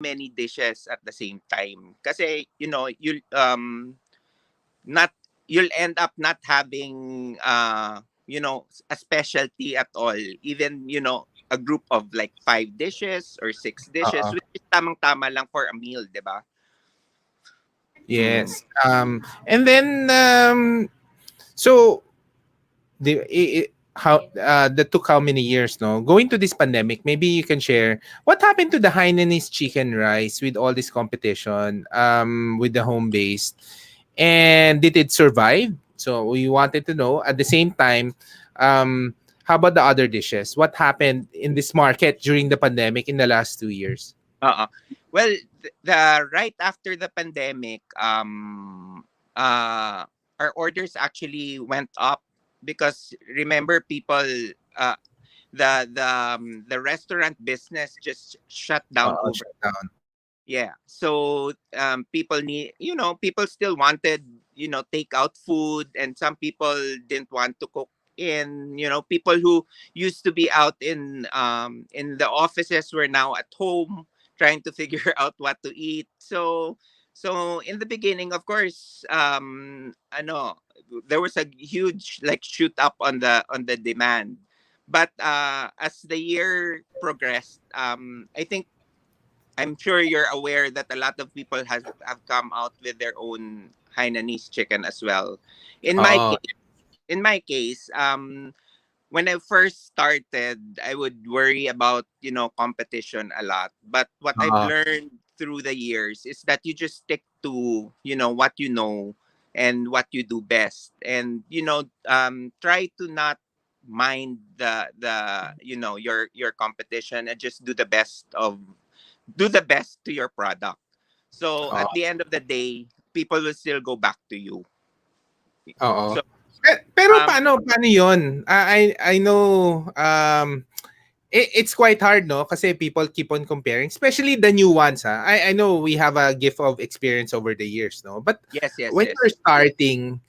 many dishes at the same time. Kasi, not you'll end up not having a specialty at all. Even, a group of like 5 dishes or 6 dishes, Oo. which is tamang-tama lang for a meal, 'di ba? Mm. Yes. And then so how that took how many years, no? Going to this pandemic, maybe you can share what happened to the Hainanese chicken rice with all this competition with the home base, and did it survive? So we wanted to know. At the same time, how about the other dishes? What happened in this market during the pandemic in the last 2 years? Oo. Well, the right after the pandemic, our orders actually went up because remember people, uh, the restaurant business just shut down over. Shut down. Yeah. So people still wanted, take out food, and some people didn't want to cook in. People who used to be out in the offices were now at home trying to figure out what to eat. So in the beginning, of course, there was a huge like shoot up on the demand. But as the year progressed, I think I'm sure you're aware that a lot of people have come out with their own Hainanese chicken as well. In my Oh, case, in my case, when I first started, I would worry about competition a lot. But what I've oh, learned through the years is that you just stick to what you know and what you do best, and try to not mind the your competition, and just do the best to your product. So at oh. the end of the day, people will still go back to you. Oo. So Pero um paano 'yun? I know it's quite hard, no, kasi people keep on comparing, especially the new ones, ha. I know we have a gift of experience over the years, no. But yes, yes, when yes. you're starting,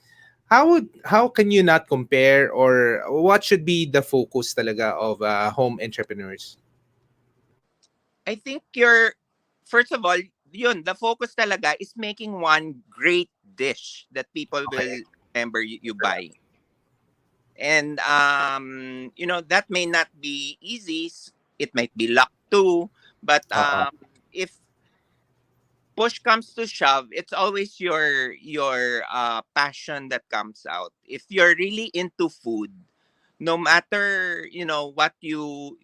how can you not compare, or what should be the focus talaga of home entrepreneurs? I think you're first of all, yun, the focus talaga is making one great dish that people Okay. will remember you by. And that may not be easy. It might be luck too, but Oo. if push comes to shove, it's always your passion that comes out. If you're really into food, no matter what you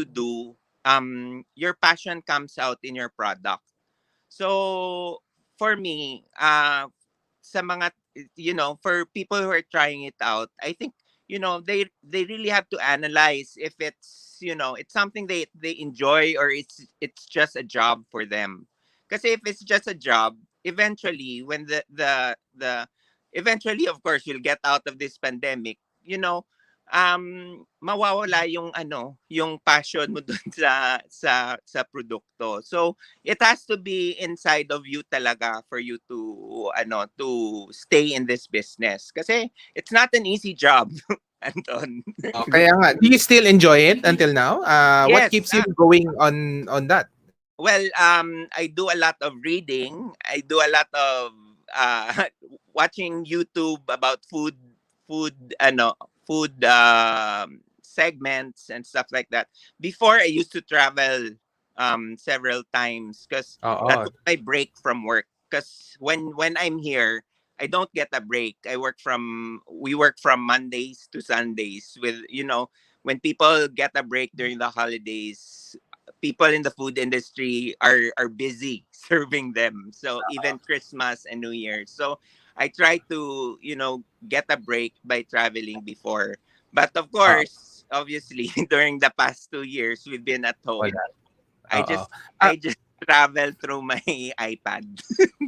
do, your passion comes out in your product. So for me, sa mga for people who are trying it out, I think they really have to analyze if it's something they enjoy, or it's just a job for them. Because if it's just a job, eventually when the eventually, of course, you'll get out of this pandemic, mawawala yung passion mo dun sa produkto. So it has to be inside of you talaga for you to stay in this business, kasi it's not an easy job. Anton. Oo, kaya nga. Do you still enjoy it until now? What Yes. keeps you going on that? Well, I do a lot of reading. I do a lot of watching YouTube about food, food segments and stuff like that. Before, I used to travel several times because that Oo. was my break from work. Because when I'm here, I don't get a break. We work from Mondays to Sundays. When people get a break during the holidays, people in the food industry are busy serving them. So even Christmas and New Year. So I try to, get a break by traveling before. But of Oo, course, obviously, during the past 2 years, we've been at wala. home. I Oo. just Ah, I just travel through my iPad.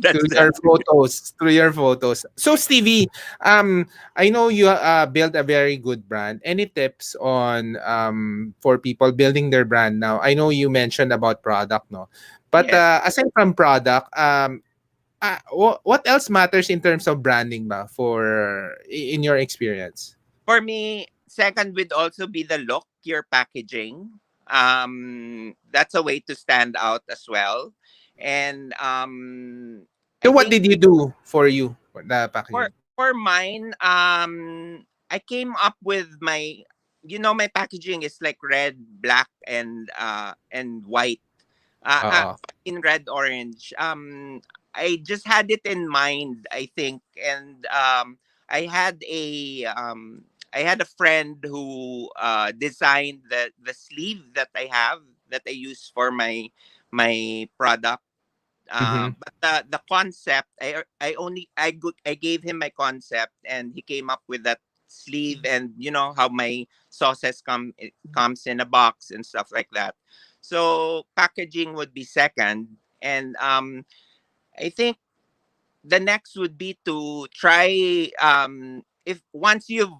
That's through it. your photos, through your photos. So Stevie, I know you built a very good brand. Any tips on for people building their brand now? I know you mentioned about product, no, but Yes. aside from product, what else matters in terms of branding, ba, in your experience? For me, second would also be the look, your packaging. That's a way to stand out as well. And So I what think did you do for you for the for packaging? mine, I came up with my, my packaging is like red, black, and white. Oo. In red orange. I just had it in mind, I think, and I had a friend who designed the sleeve that I have, that I use for my product. Mhm. But the concept, I gave him my concept, and he came up with that sleeve, and you know how my sauces it comes in a box and stuff like that. So packaging would be second, and I think the next would be to try, if once you've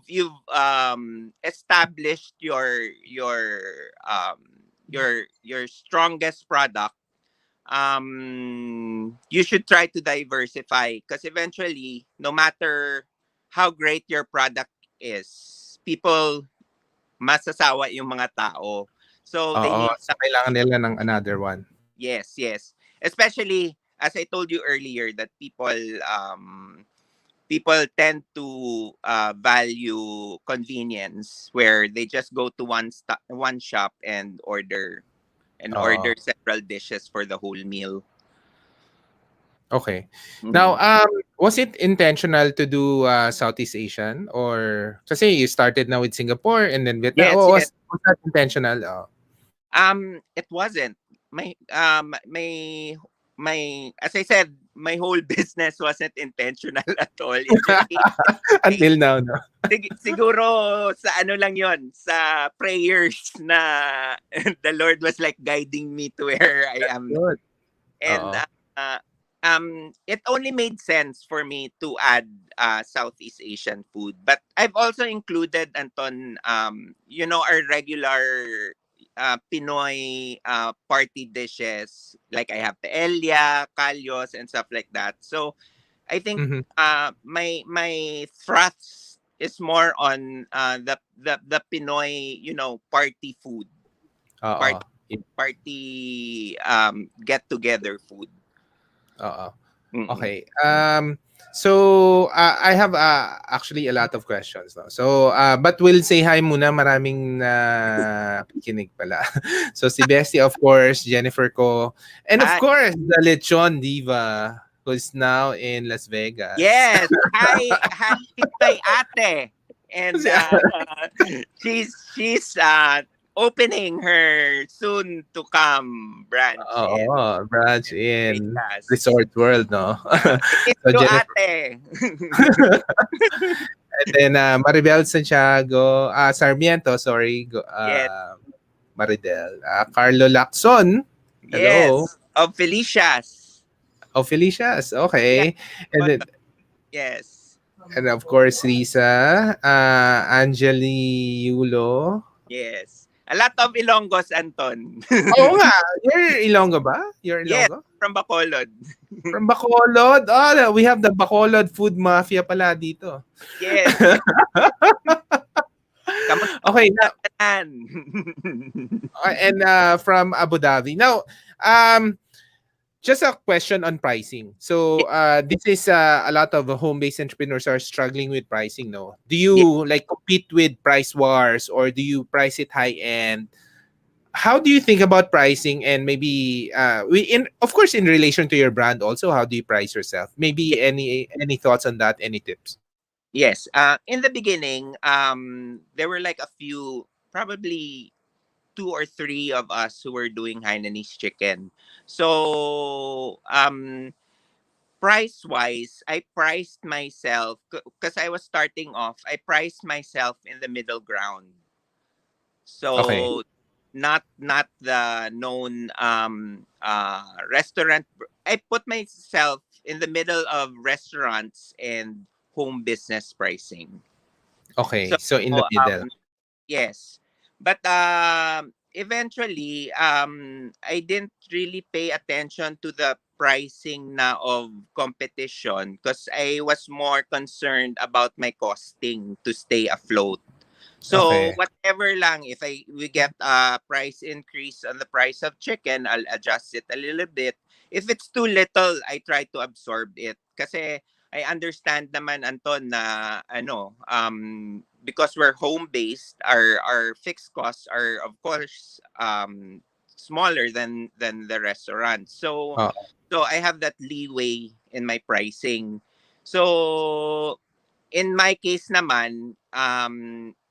established your strongest product, you should try to diversify, because eventually, no matter how great your product is, people, masasawa yung mga tao, so they Oo, need so kailangan nila ng another one. yes, yes, especially as I told you earlier, that people tend to value convenience, where they just go to one shop and order Oo. several dishes for the whole meal. Okay. Now, Mhm. was it intentional to do Southeast Asian, or kasi you started now with Singapore and then Vietnam? Yes, Oh, yes. was that intentional? Oh. It wasn't. My as I said, my whole business wasn't intentional at all. It just came Until now, no? siguro sa ano lang 'yon, sa prayers na the Lord was like guiding me to where I That's am. good. And Oo. it only made sense for me to add Southeast Asian food. But I've also included, Anton, our regular Pinoy party dishes. Like I have paella, kalyos, and stuff like that. So I think Mhm. my thrust is more on the Pinoy, party food, Oo. party party get together food. Oo. Mm-mm. Okay. So I have actually a lot of questions, no. So but we'll say hi muna, maraming kikinig pala. So si Bessie, of course, Jennifer ko, and of Hi. course the Lechon Diva, who's now in Las Vegas. Yes. Hi. Hi. She's my ate. And she's opening her soon to come branch in Oo, branch Las in Vegas. Resort World, no. I miss So you, Jennifer. ate. And then Maribel Santiago, Sarmiento, sorry, Yes. Maridel, Carlo Lacson, hello. Yes. Of Felicia's. Oh, Felicia's, Yeah. okay. And But then, yes. and of course, Lisa, Angeli Yulo. Yes. A lot of Ilonggos, Anton. Oo nga, you're Ilonggo ba? You're Yes. Ilonggo? From Bacolod. From Bacolod. Oh, we have the Bacolod food mafia pala dito. Yes. Kamusta Okay, na now, yan? and from Abu Dhabi. Now, um, just a question on pricing. So, this is a lot of home-based entrepreneurs are struggling with pricing. No, do Yeah. you like compete with price wars, or do you price it high end? How do you think about pricing, and maybe we in of course in relation to your brand also? How do you price yourself? Maybe any thoughts on that? Any tips? Yes. In the beginning, there were like a few, probably two or three of us who were doing Hainanese chicken. So, price wise, I priced myself because I was starting off. I priced myself in the middle ground. Okay, So, not the known restaurant. I put myself in the middle of restaurants and home business pricing. So okay. So in the middle. yes, but eventually I didn't really pay attention to the pricing na of competition, because I was more concerned about my costing to stay afloat. So Okay. whatever lang, if we get a price increase on the price of chicken, I'll adjust it a little bit. If it's too little, I try to absorb it. Kasi I understand naman, Anton, na because we're home based, our fixed costs are of course smaller than the restaurant. Oh, So I have that leeway in my pricing. So in my case naman,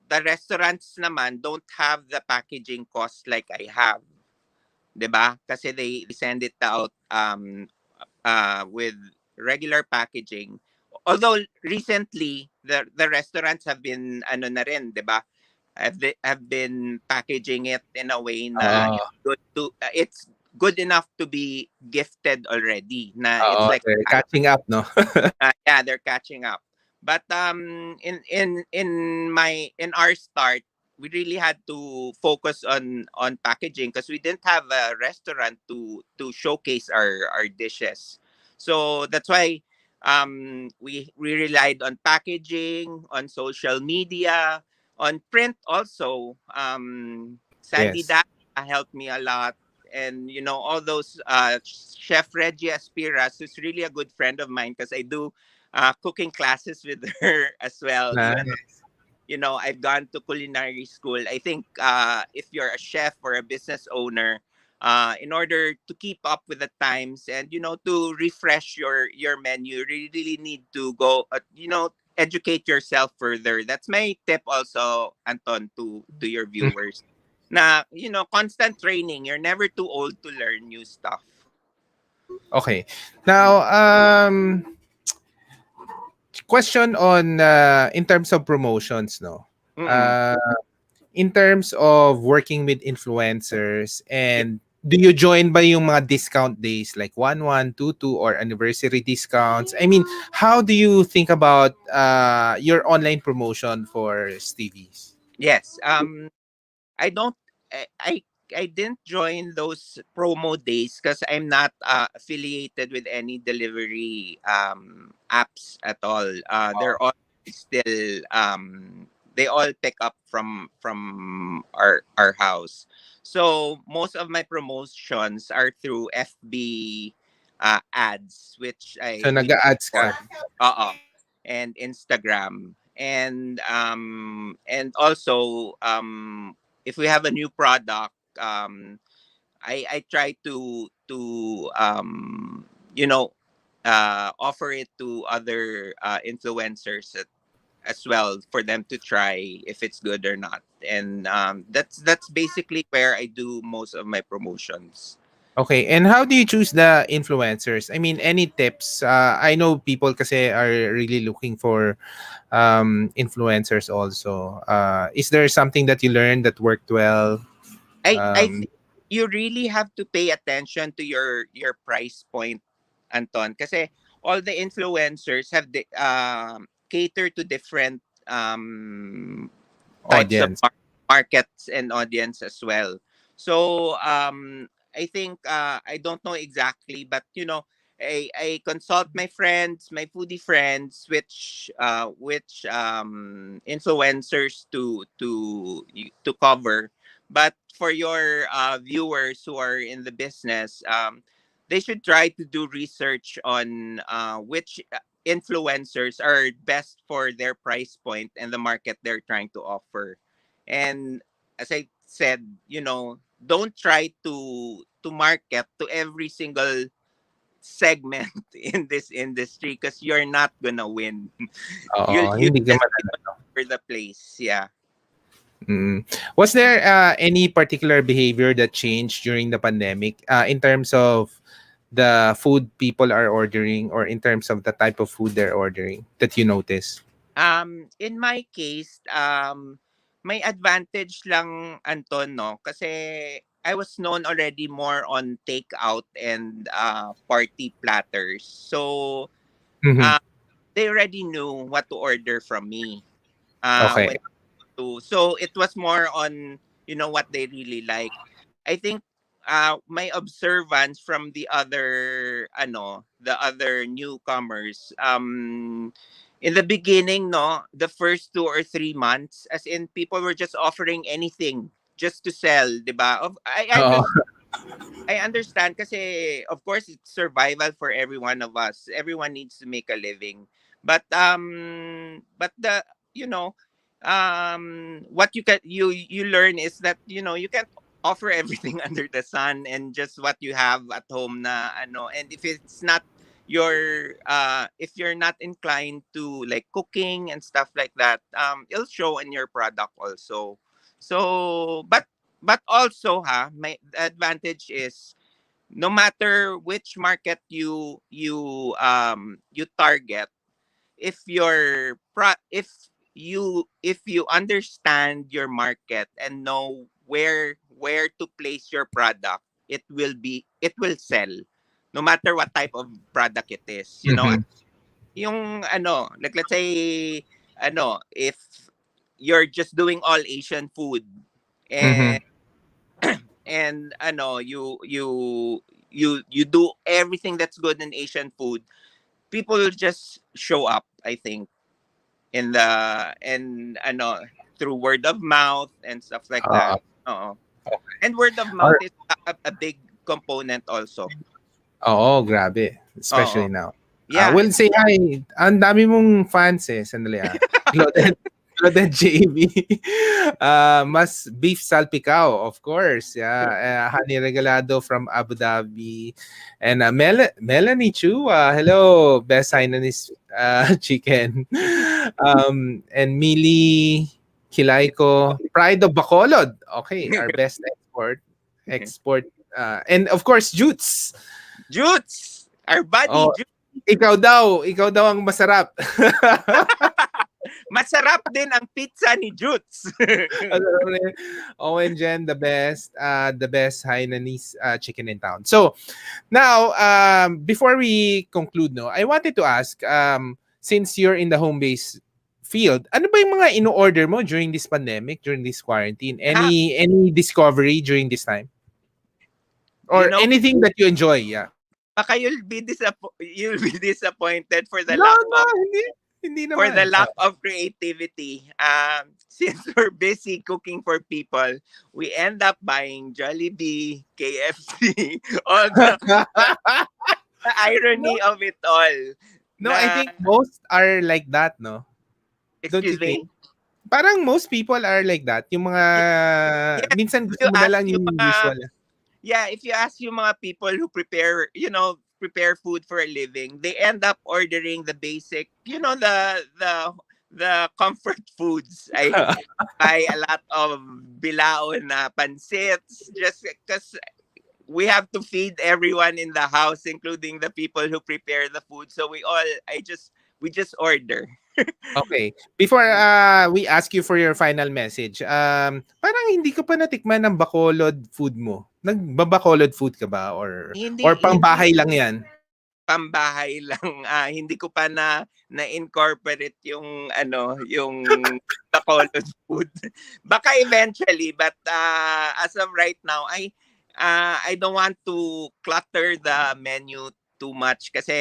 the restaurants naman don't have the packaging cost like I have, 'di ba? Kasi they send it out with regular packaging. Although recently the restaurants have been ano na rin, 'di ba? Have been packaging it in a way na oo, it's good enough to be gifted already. Na oo, it's like they're catching up, no? yeah, they're catching up. But in our start, we really had to focus on packaging because we didn't have a restaurant to showcase our dishes. So that's why we relied on packaging, on social media, on print also. Sandy Yes. Data helped me a lot, and all those Chef Reggie Aspiras, who's really a good friend of mine because I do cooking classes with her as well. Even Nice. I've gone to culinary school. I think if you're a chef or a business owner, in order to keep up with the times and to refresh your menu, you really need to go educate yourself further. That's my tip also, Anton, to your Mm, viewers. Na constant training. You're never too old to learn new stuff. okay. Mm. Now, question on in terms of promotions, no? Mm-mm. Uh, in terms of working with influencers, Yeah. and do you join ba yung mga discount days like 1122 or anniversary discounts? I mean, how do you think about your online promotion for Stevie's? Yes. I don't I didn't join those promo days because I'm not affiliated with any delivery apps at all. They're all still they all pick up from our house. So most of my promotions are through FB ads, which So we nag-a-ads ka? for and Instagram and also if we have a new product, I try to you know offer it to other influencers as well for them to try if it's good or not. And that's basically where I do most of my promotions. Okay, and how do you choose the influencers? I mean, any tips? I know people kasi are really looking for influencers also. Is there something that you learned that worked well? I Um, think you really have to pay attention to your price point, Anton, kasi all the influencers have cater to different types of audience. markets and audience as well. So I think I don't know exactly, but I consult my friends, my foodie friends, which influencers to cover. But for your viewers who are in the business, they should try to do research on which influencers are best for their price point and the market they're trying to offer. And as I said, don't try to market to every single segment in this industry because you're not gonna win. Oo, You'll hindi ka just be all mananalo. over the place. Yeah. Mm. Was there any particular behavior that changed during the pandemic in terms of the food people are ordering or in terms of the type of food they're ordering that you notice? In my case, may advantage lang, Anton, no? Kasi I was known already more on takeout and party platters. So Mhm. uh, they already knew what to order from me. Okay. When so it was more on what they really like. I think my observance from the other newcomers in the beginning, no, the first 2 or 3 months, as in people were just offering anything just to sell, diba? I Oo. could I understand kasi of course it's survival for every one of us. Everyone needs to make a living. But the you know what you learn is that you can't offer everything under the sun and just what you have at home na ano, and if it's not if you're not inclined to like cooking and stuff like that, it'll show in your product also. So but also my advantage is no matter which market you target, if you understand your market and know where to place your product, it will sell no matter what type of product it is, Mhm. yung ano, like let's say if you're just doing all Asian food, Mhm. and you do everything that's good in Asian food, people will just show up, I think, in the and through word of mouth and stuff like that. Oo. Oo. And word of mouth Or is a big component also. oo, grabe. Especially Oo. now. Yeah. Well, say hi. Ang dami mong fans eh. Sandali Claudette, Claudette JB. Mas beef salpicao, of course. Yeah. Honey Regalado from Abu Dhabi. And Melanie Chu. Hello. Best Hainanese chicken. And Mili Kilaiko. Pride of Bacolod. Okay. Our best export. Export. And of course, Jutes. Jutes! Our buddy Oh, Jutes. ikaw daw ang masarap. Masarap din ang pizza ni Jutes. Ano rin, Owen Jen, the best Hainanese chicken in town. So now, before we conclude, no, I wanted to ask, since you're in the home base field, ano ba yung mga ino-order mo during this pandemic, during this quarantine? Ah, Any discovery during this time, you or know, anything that you enjoy? Yeah. baka you'll be disappointed No, no, hindi for the naman. lack of creativity. Since we're busy cooking for people, we end up buying Jollibee, KFC, all the No, irony of it all. no, I Na, think most are like that, no? Don't you excuse think? me? Parang most people are like that. Yung mga, Yes, minsan you gusto mo na ask lang yung yung mga usual. yeah, if you ask yung mga people who prepare food for a living, they end up ordering the basic, the comfort foods. I buy a lot of bilao na pansits just because we have to feed everyone in the house, including the people who prepare the food. So we just order. Okay. Before we ask you for your final message, parang hindi ko pa natikman ng Bacolod food mo. Nagbabacolod food ka ba, Hindi or hindi pangbahay lang 'yan? pambahay lang. Hindi ko pa na-incorporate yung yung Bacolod food. Baka eventually, but as of right now, I don't want to clutter the menu too much kasi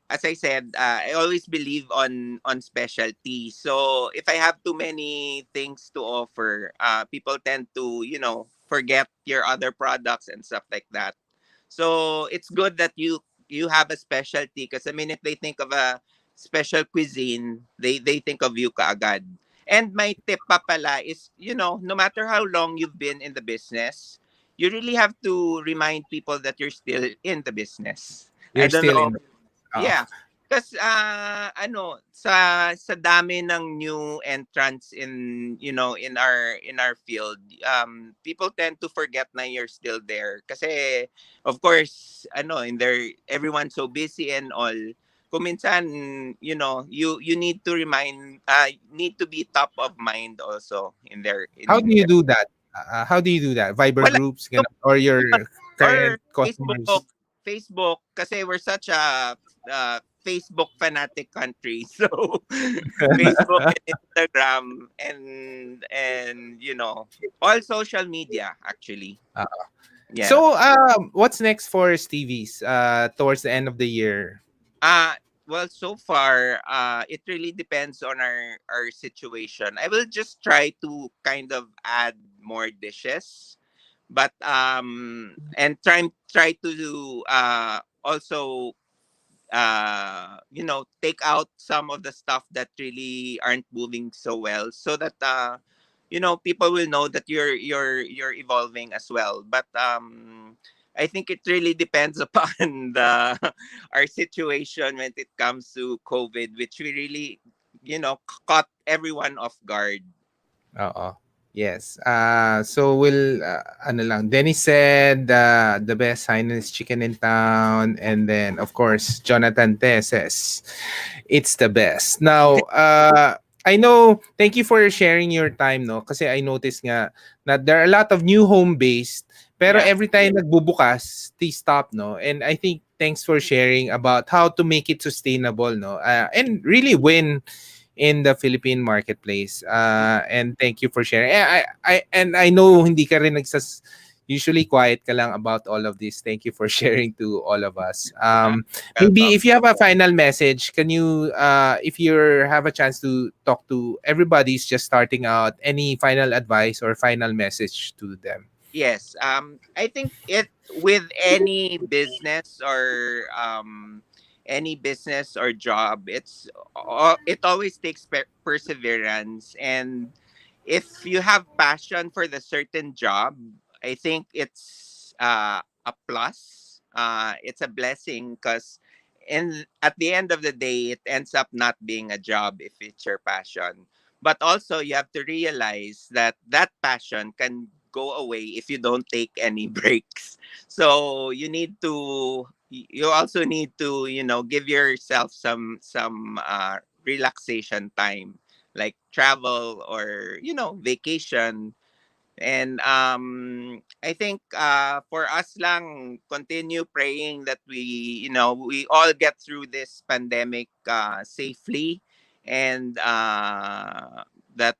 as I said, I always believe on specialty. So if I have too many things to offer, people tend to, forget your other products and stuff like that. So it's good that you have a specialty because I mean if they think of a special cuisine, they think of you kaagad. And my tip pa pala is, no matter how long you've been in the business, you really have to remind people that you're still in the business. I You're don't still know. in. Oo. Yeah. Kasi sa dami ng new entrants in our field, people tend to forget na you're still there kasi of course in their everyone's so busy and all. Kung minsan, you need to be top of mind also in their How do in you their do that? How do you do that? Viber wala groups ganun, or your or current customers? Facebook kasi we're such a Facebook fanatic country. So Facebook and Instagram and all social media actually. Yeah. So, what's next for Stevie's towards the end of the year? Well, so far, it really depends on our situation. I will just try to kind of add more dishes, but and try to also take out some of the stuff that really aren't moving so well, so that people will know that you're evolving as well. But I think it really depends upon the our situation when it comes to COVID, which we really caught everyone off guard. Oo. Yes. So ano lang, Dennis said the best Hainanese chicken in town, and then of course Jonathan Te says it's the best. Now, I know, thank you for sharing your time, no, kasi I noticed nga that there are a lot of new home based, pero Yeah. every time nagbubukas, they stop, no. And I think thanks for sharing about how to make it sustainable, no, and really win in the Philippine marketplace. And thank you for sharing. I know hindi ka rin usually quiet ka lang about all of this. Thank you for sharing to all of us. uh, Maybe Welcome. if you have a final message, can you if you have a chance to talk to everybody's just starting out, any final advice or final message to them? Yes. I think it with any business or job, it always takes perseverance, and if you have passion for the certain job, I think it's a plus. It's a blessing, because at the end of the day, it ends up not being a job if it's your passion. But also, you have to realize that that passion can go away if you don't take any breaks. So you also need to give yourself some relaxation time, like travel or vacation. And I think for us lang, continue praying that we all get through this pandemic safely, and that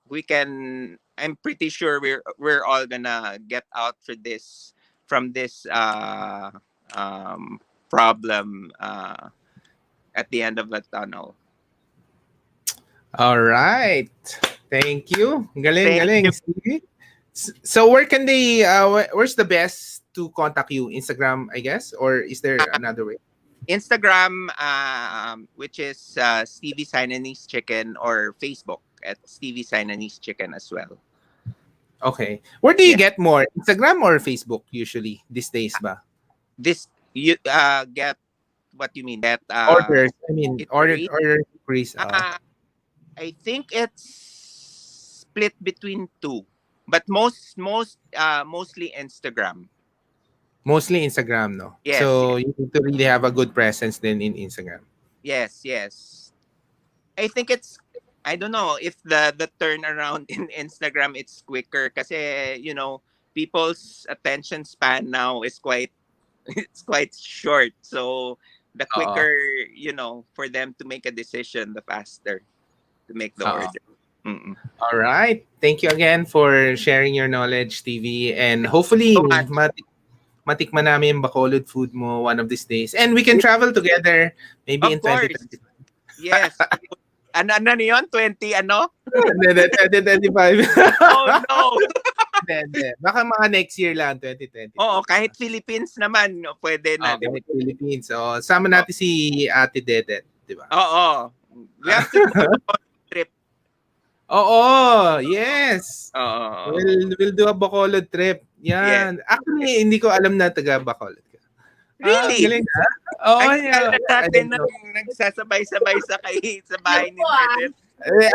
we can I'm pretty sure we're all gonna get out for this from this um problem at the end of the tunnel. All right. Thank you. Galing, Thank galing. you. Stevie. So where can they where's the best to contact you? Instagram, I guess, or is there another way? Instagram, which is Stevie Hainanese Chicken, or Facebook at Stevie Hainanese Chicken as well. Okay. Where do you Yeah. get more? Instagram or Facebook usually these days ba? This you get what you mean? Get Orders. I mean, delivery. order increase. Uh, I think it's split between two, but mostly Instagram. Mostly Instagram, no? Yes, So yes, you need to really have a good presence then in Instagram. yes. I think it's, I don't know if the turnaround in Instagram it's quicker, kasi people's attention span now is quite it's quite short. So the Oo. quicker, for them to make a decision, the faster to make the Oo. order. Mm-mm. All right. Thank you again for sharing your knowledge, TV. And hopefully, So much. matikman namin yung Bacolod food mo one of these days. And we can travel together maybe Of in course. 2025. Yes. Ano yun? 20 ano? Hindi, 2025. Oh no. Hindi. Baka mga next year lang, Oo, 2026. kahit Philippines naman, no, pwede na, di ba? Okay, Philippines. So, sama Oo. natin si Ate Dedet, di ba? Oo. We have to do a trip. Oo, yes. Oo. We'll do a Bacolod trip. Yes. Yan. Actually, hindi ko alam na taga Bacolod ka. Really? Galing na. Oo, Ang yeah. tagal na I natin don't nang know. nagsasabay-sabay sa bahay ni Dedet.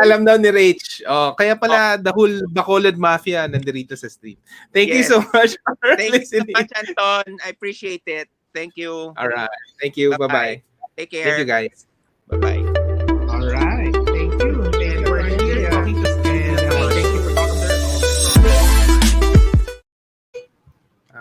Alam daw ni Rach. Oh, kaya Oh, pala the whole Bacolod Mafia nandito sa stream. Thank you yes. so much for Thank you so listening. much, Anton. I appreciate it. Thank you. All right. Thank you. Bye-bye. Bye-bye. Take Thank you, care. guys. Bye-bye.